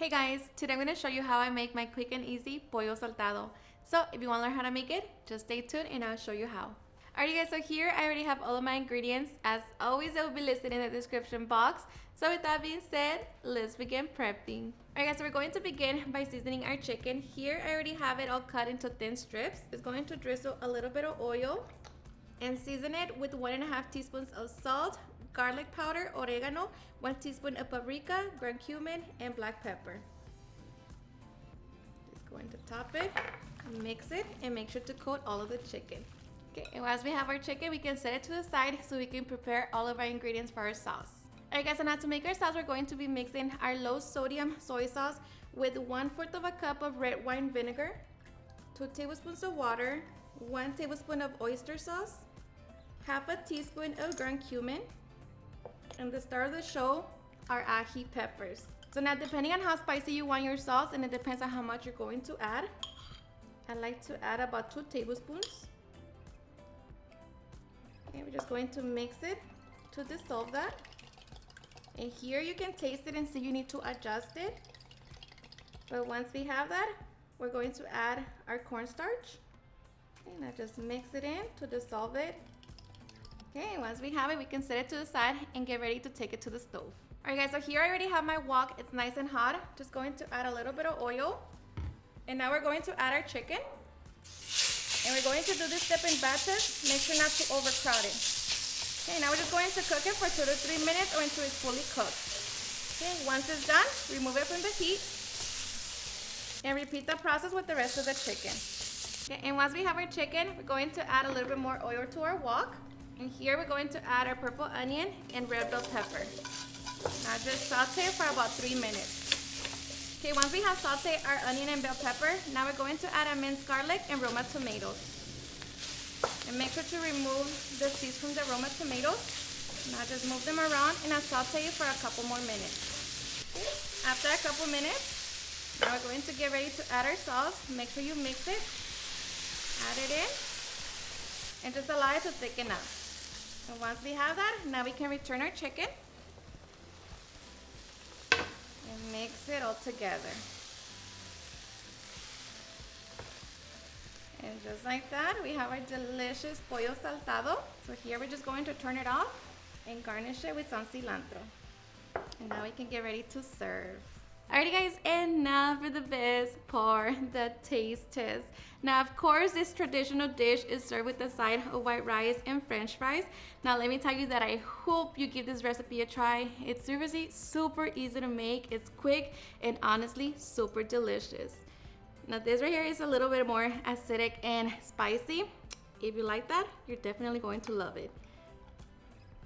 Hey guys, today I'm going to show you how I make my quick and easy pollo saltado. So if you want to learn how to make it, just stay tuned and I'll show you how. Alright guys, so here I already have all of my ingredients. As always, they will be listed in the description box. So with that being said, let's begin prepping. Alright guys, so we're going to begin by seasoning our chicken. Here I already have it all cut into thin strips. It's going to drizzle a little bit of oil and season it with 1.5 teaspoons of salt, garlic powder, oregano, 1 teaspoon of paprika, ground cumin, and black pepper. Just going to top it, mix it, and make sure to coat all of the chicken. Okay, and as we have our chicken, we can set it to the side so we can prepare all of our ingredients for our sauce. Alright guys, so now to make our sauce, we're going to be mixing our low sodium soy sauce with 1/4 of a cup of red wine vinegar, 2 tablespoons of water, 1 tablespoon of oyster sauce, half a teaspoon of ground cumin, and the star of the show are ají peppers. So now depending on how spicy you want your sauce, and it depends on how much you're going to add, I like to add about 2 tablespoons. Okay, we're just going to mix it to dissolve that. And here you can taste it and see you need to adjust it. But once we have that, we're going to add our cornstarch. And I just mix it in to dissolve it. Okay, once we have it, we can set it to the side and get ready to take it to the stove. Alright guys, so here I already have my wok. It's nice and hot. Just going to add a little bit of oil. And now we're going to add our chicken. And we're going to do this step in batches. Make sure not to overcrowd it. Okay, now we're just going to cook it for 2 to 3 minutes or until it's fully cooked. Okay, once it's done, remove it from the heat. And repeat the process with the rest of the chicken. Okay, and once we have our chicken, we're going to add a little bit more oil to our wok. And here we're going to add our purple onion and red bell pepper. Now just saute it for about 3 minutes. Okay, once we have sauteed our onion and bell pepper, now we're going to add our minced garlic and Roma tomatoes. And make sure to remove the seeds from the Roma tomatoes. Now just move them around and I'll saute it for a couple more minutes. Okay. After a couple minutes, now we're going to get ready to add our sauce. Make sure you mix it, add it in, and just allow it to thicken up. And once we have that, now we can return our chicken and mix it all together. And just like that, we have our delicious pollo saltado. So here we're just going to turn it off and garnish it with some cilantro. And now we can get ready to serve. Alrighty guys, and now for the best part, the taste test. Now of course this traditional dish is served with a side of white rice and french fries. Now let me tell you that I hope you give this recipe a try. It's seriously super easy to make, it's quick, and honestly super delicious. Now this right here is a little bit more acidic and spicy. If you like that, you're definitely going to love it.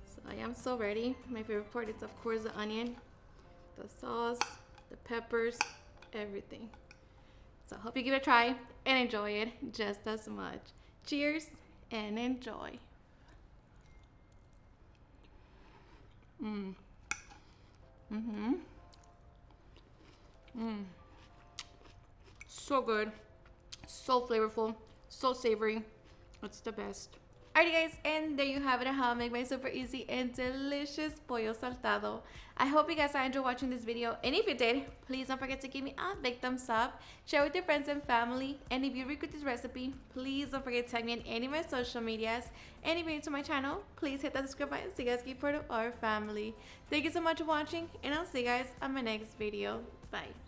So I am so ready. My favorite part is of course the onion, the sauce, the peppers, everything. So I hope you give it a try and enjoy it just as much. Cheers and enjoy. So good, so flavorful, so savory. It's the best. Alrighty guys, and there you have it, how I make my super easy and delicious pollo saltado. I hope you guys enjoyed watching this video, and if you did, please don't forget to give me a big thumbs up, share with your friends and family, and if you regret this recipe, please don't forget to tag me on any of my social medias, and if you're new to my channel, please hit that subscribe button so you guys get part of our family. Thank you so much for watching, and I'll see you guys on my next video. Bye.